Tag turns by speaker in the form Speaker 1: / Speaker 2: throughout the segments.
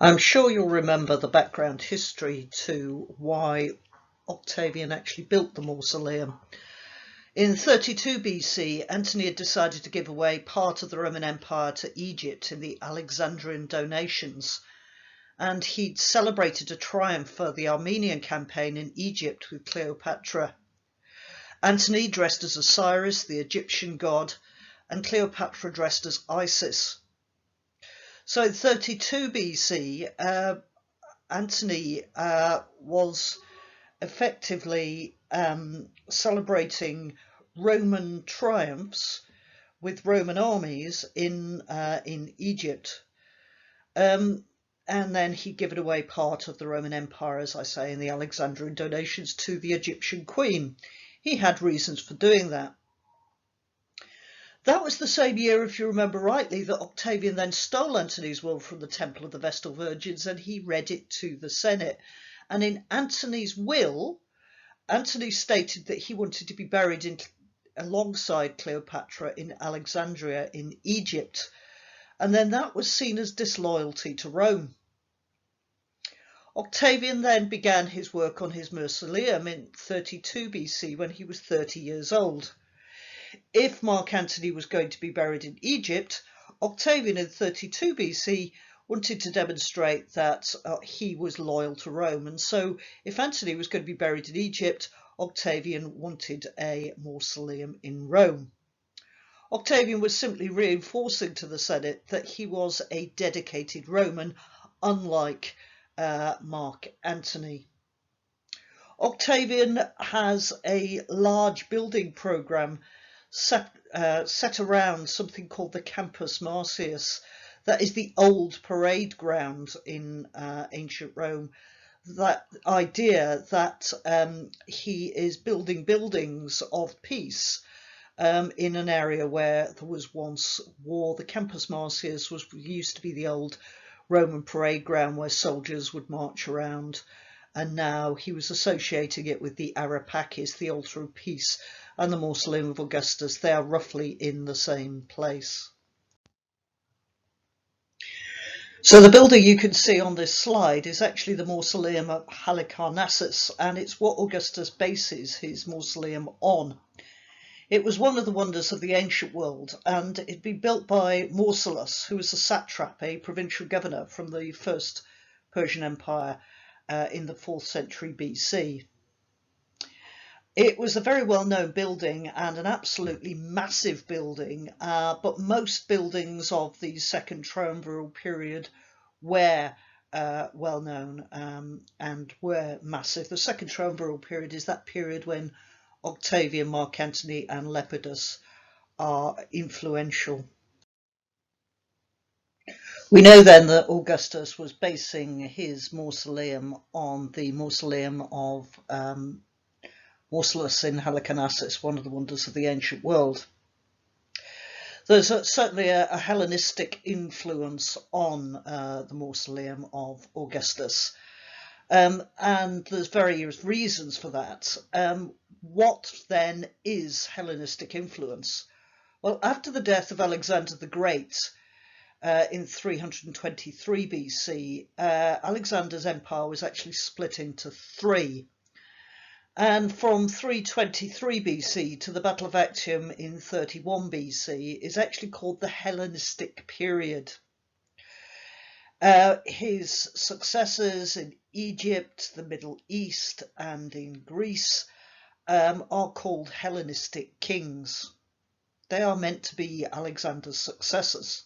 Speaker 1: I'm sure you'll remember the background history to why Octavian actually built the mausoleum. In 32 BC, Antony had decided to give away part of the Roman Empire to Egypt in the Alexandrian donations, and he'd celebrated a triumph for the Armenian campaign in Egypt with Cleopatra. Antony dressed as Osiris, the Egyptian god, and Cleopatra dressed as Isis. So in 32 BC, Antony was effectively celebrating Roman triumphs with Roman armies in Egypt. And then he'd given away part of the Roman Empire, as I say, in the Alexandrian donations to the Egyptian queen. He had reasons for doing that. That was the same year, if you remember rightly, that Octavian then stole Antony's will from the Temple of the Vestal Virgins, and he read it to the Senate. And in Antony's will, Antony stated that he wanted to be buried alongside Cleopatra in Alexandria in Egypt. And then that was seen as disloyalty to Rome. Octavian then began his work on his mausoleum in 32 BC when he was 30 years old. If Mark Antony was going to be buried in Egypt, Octavian in 32 BC wanted to demonstrate that he was loyal to Rome. And so if Antony was going to be buried in Egypt, Octavian wanted a mausoleum in Rome. Octavian was simply reinforcing to the Senate that he was a dedicated Roman, unlike Mark Antony. Octavian has a large building program set around something called the Campus Martius. That is the old parade ground in ancient Rome. That idea that he is building buildings of peace in an area where there was once war. The Campus Martius used to be the old Roman parade ground where soldiers would march around, and now he was associating it with the Arapakis, the altar of peace, and the Mausoleum of Augustus. They are roughly in the same place. So the building you can see on this slide is actually the Mausoleum of Halicarnassus, and it's what Augustus bases his mausoleum on. It was one of the wonders of the ancient world, and it'd been built by Mausolus, who was a satrap, a provincial governor from the First Persian Empire in the 4th century BC. It was a very well-known building and an absolutely massive building, but most buildings of the Second Triumviral period were well-known and were massive. The Second Triumviral period is that period when Octavian, Mark Antony and Lepidus are influential. We know then that Augustus was basing his mausoleum on the Mausoleum of Mausolus in Halicarnassus, one of the wonders of the ancient world. There's certainly a Hellenistic influence on the Mausoleum of Augustus. And there's various reasons for that. What then is Hellenistic influence? Well, after the death of Alexander the Great in 323 BC, Alexander's empire was actually split into three. And from 323 BC to the Battle of Actium in 31 BC is actually called the Hellenistic period. His successors in Egypt, the Middle East and in Greece are called Hellenistic kings. They are meant to be Alexander's successors.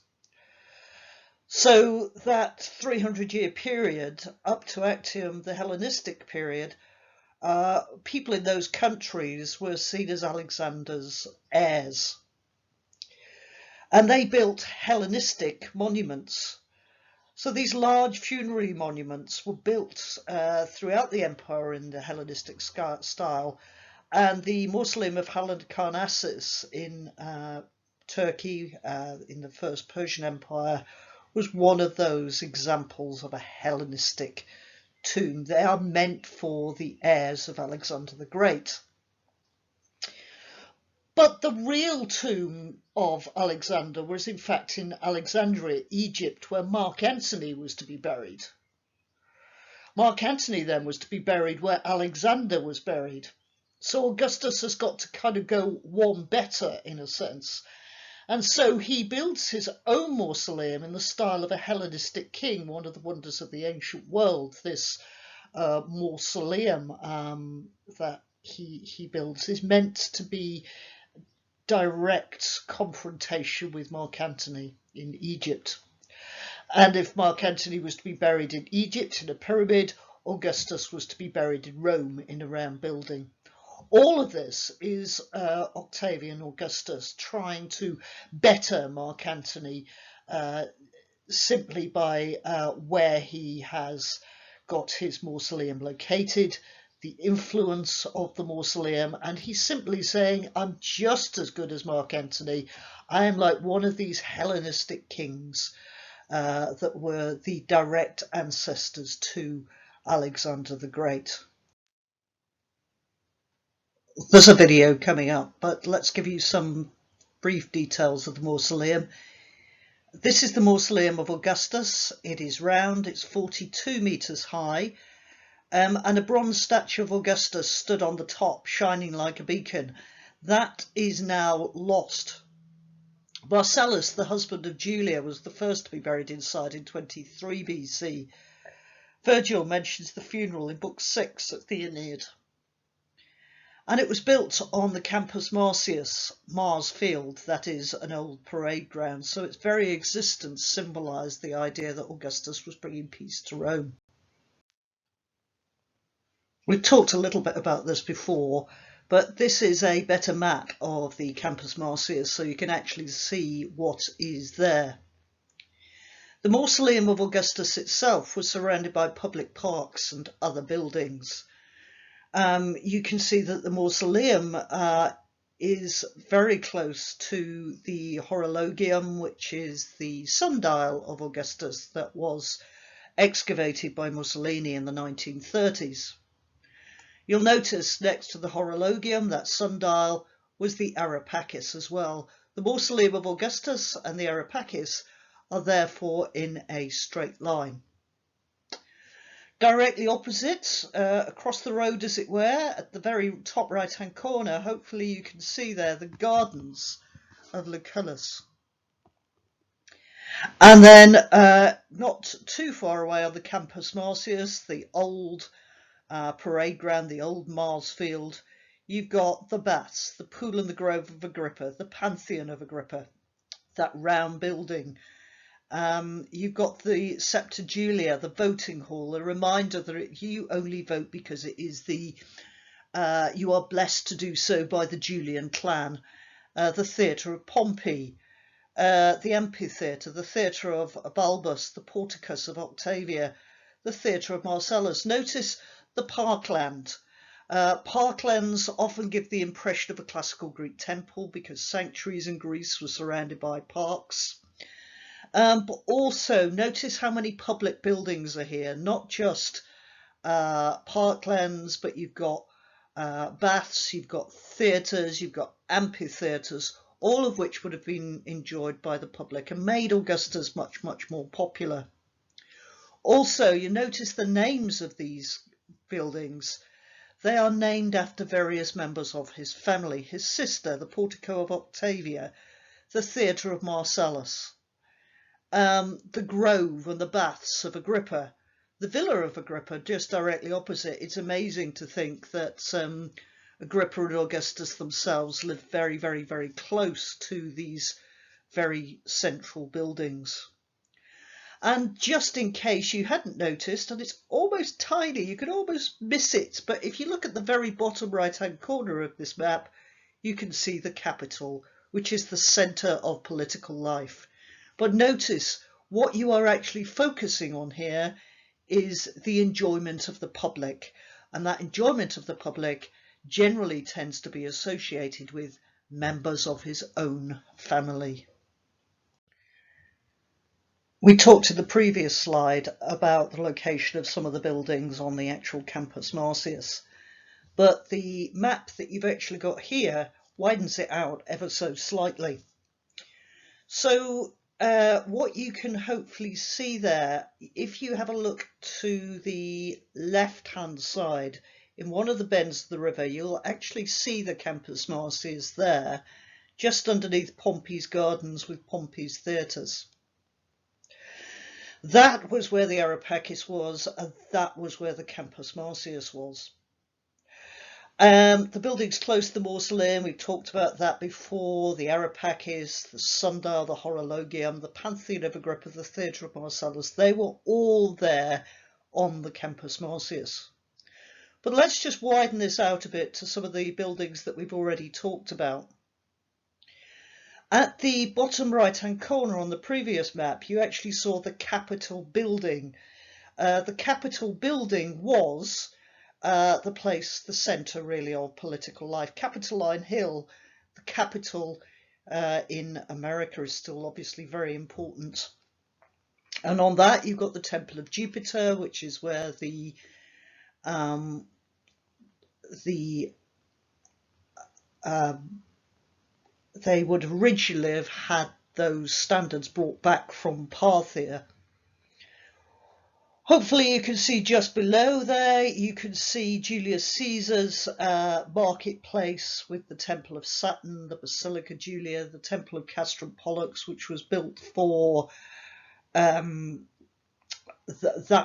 Speaker 1: So that 300-year period up to Actium, the Hellenistic period, people in those countries were seen as Alexander's heirs. And they built Hellenistic monuments. So these large funerary monuments were built throughout the empire in the Hellenistic style, and the Mausoleum of Halicarnassus in Turkey in the First Persian Empire was one of those examples of a Hellenistic tomb. They are meant for the heirs of Alexander the Great. But the real tomb of Alexander was in fact in Alexandria, Egypt, where Mark Antony was to be buried. Mark Antony then was to be buried where Alexander was buried. So Augustus has got to kind of go one better in a sense. And so he builds his own mausoleum in the style of a Hellenistic king, one of the wonders of the ancient world. This mausoleum that he builds is meant to be direct confrontation with Mark Antony in Egypt. And if Mark Antony was to be buried in Egypt in a pyramid, Augustus was to be buried in Rome in a round building. All of this is Octavian Augustus trying to better Mark Antony simply by where he has got his mausoleum located, the influence of the mausoleum, and he's simply saying, I'm just as good as Mark Antony. I am like one of these Hellenistic kings that were the direct ancestors to Alexander the Great. There's a video coming up, but let's give you some brief details of the mausoleum. This is the Mausoleum of Augustus. It is round, it's 42 metres high, and a bronze statue of Augustus stood on the top, shining like a beacon. That is now lost. Marcellus, the husband of Julia, was the first to be buried inside in 23 BC. Virgil mentions the funeral in Book 6 of the Aeneid. And it was built on the Campus Martius, Mars Field, that is an old parade ground, so its very existence symbolised the idea that Augustus was bringing peace to Rome. We've talked a little bit about this before, but this is a better map of the Campus Martius, so you can actually see what is there. The Mausoleum of Augustus itself was surrounded by public parks and other buildings. You can see that the mausoleum is very close to the Horologium, which is the sundial of Augustus that was excavated by Mussolini in the 1930s. You'll notice next to the Horologium, that sundial, was the Areopagos as well. The Mausoleum of Augustus and the Areopagos are therefore in a straight line. Directly opposite, across the road as it were, at the very top right hand corner, hopefully you can see there the gardens of Lucullus. And then not too far away on the Campus Martius, the old parade ground, the old Mars Field, you've got the Baths, the Pool and the Grove of Agrippa, the Pantheon of Agrippa, that round building. You've got the Septa Julia, the voting hall, a reminder that you only vote because it is you are blessed to do so by the Julian clan. The Theatre of Pompey, the Amphitheatre, the Theatre of Balbus, the Porticus of Octavia, the Theatre of Marcellus. Notice the parkland. Parklands often give the impression of a classical Greek temple because sanctuaries in Greece were surrounded by parks. But also notice how many public buildings are here, not just parklands, but you've got baths, you've got theatres, you've got amphitheatres, all of which would have been enjoyed by the public and made Augustus much, much more popular. Also, you notice the names of these buildings. They are named after various members of his family. His sister, the Portico of Octavia, the Theatre of Marcellus, the Grove and the Baths of Agrippa, the Villa of Agrippa just directly opposite. It's amazing to think that Agrippa and Augustus themselves lived very, very, very close to these very central buildings. And just in case you hadn't noticed, and it's almost tiny, you could almost miss it, but if you look at the very bottom right hand corner of this map, you can see the Capitol, which is the centre of political life. But notice what you are actually focusing on here is the enjoyment of the public, and that enjoyment of the public generally tends to be associated with members of his own family. We talked in the previous slide about the location of some of the buildings on the actual Campus Martius, but the map that you've actually got here widens it out ever so slightly. So what you can hopefully see there, if you have a look to the left-hand side, in one of the bends of the river, you'll actually see the Campus Martius there, just underneath Pompey's Gardens with Pompey's Theatres. That was where the Areopagos was, and that was where the Campus Martius was. The buildings close to the mausoleum, we've talked about that before, the Areopagos, the Sundial, the Horologium, the Pantheon of Agrippa, the Theatre of Marcellus, they were all there on the Campus Martius. But let's just widen this out a bit to some of the buildings that we've already talked about. At the bottom right-hand corner on the previous map, you actually saw the Capitol building. The Capitol building was the place, the centre really of political life. Capitoline Hill, the Capitol in America, is still obviously very important. And on that you've got the Temple of Jupiter, which is where they would originally have had those standards brought back from Parthia. Hopefully you can see just below there, you can see Julius Caesar's marketplace with the Temple of Saturn, the Basilica Julia, the Temple of Castrum Pollux, which was built for that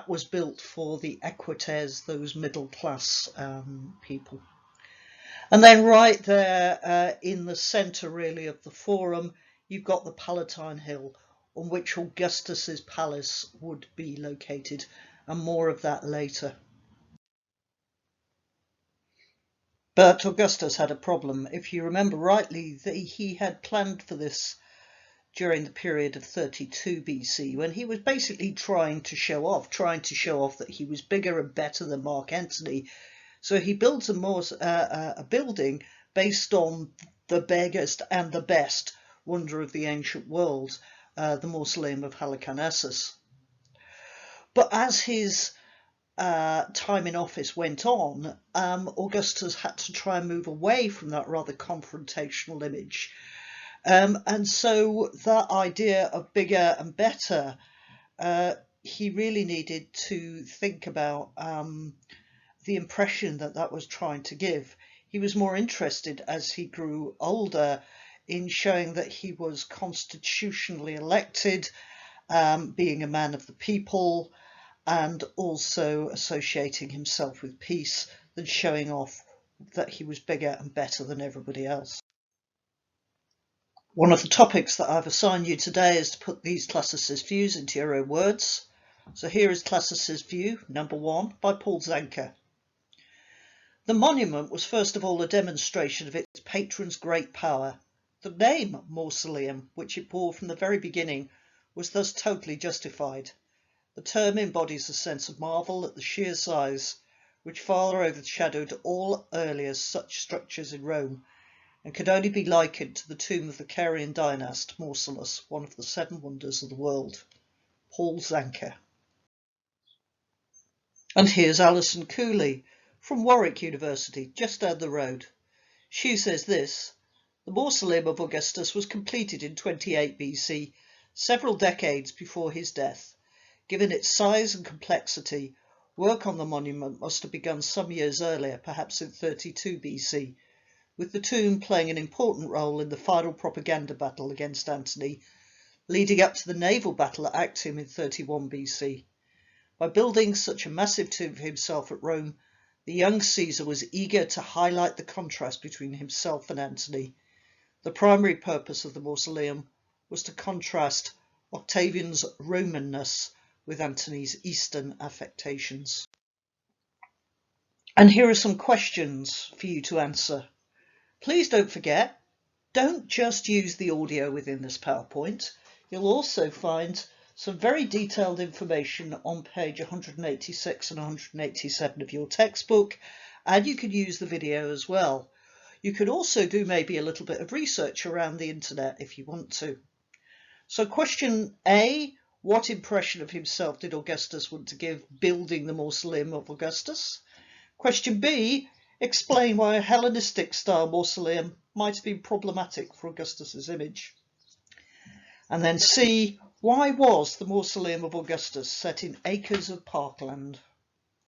Speaker 1: was built for the equites, those middle class people. And then right there in the centre really of the forum, you've got the Palatine Hill, on which Augustus's palace would be located, and more of that later. But Augustus had a problem. If you remember rightly, he had planned for this during the period of 32 BC, when he was basically trying to show off that he was bigger and better than Mark Antony. So he builds a building based on the biggest and the best wonder of the ancient world, the Mausoleum of Halicarnassus. But as his time in office went on, Augustus had to try and move away from that rather confrontational image. And so that idea of bigger and better, he really needed to think about the impression that was trying to give. He was more interested as he grew older in showing that he was constitutionally elected, being a man of the people, and also associating himself with peace, than showing off that he was bigger and better than everybody else. One of the topics that I've assigned you today is to put these classicist views into your own words. So here is Classicist View number 1 by Paul Zanker. The monument was first of all a demonstration of its patron's great power. The name Mausoleum, which it bore from the very beginning, was thus totally justified. The term embodies a sense of marvel at the sheer size, which far overshadowed all earlier such structures in Rome, and could only be likened to the tomb of the Carian dynast, Mausolus, one of the 7 wonders of the world. Paul Zanker. And here's Alison Cooley from Warwick University, just down the road. She says this: the Mausoleum of Augustus was completed in 28 BC, several decades before his death. Given its size and complexity, work on the monument must have begun some years earlier, perhaps in 32 BC, with the tomb playing an important role in the final propaganda battle against Antony, leading up to the naval battle at Actium in 31 BC. By building such a massive tomb for himself at Rome, the young Caesar was eager to highlight the contrast between himself and Antony. The primary purpose of the mausoleum was to contrast Octavian's Romanness with Antony's Eastern affectations. And here are some questions for you to answer. Please don't forget, don't just use the audio within this PowerPoint. You'll also find some very detailed information on page 186 and 187 of your textbook, and you can use the video as well. You could also do maybe a little bit of research around the internet if you want to. So question A, what impression of himself did Augustus want to give building the Mausoleum of Augustus? Question B, explain why a Hellenistic style mausoleum might have been problematic for Augustus's image. And then C, why was the Mausoleum of Augustus set in acres of parkland?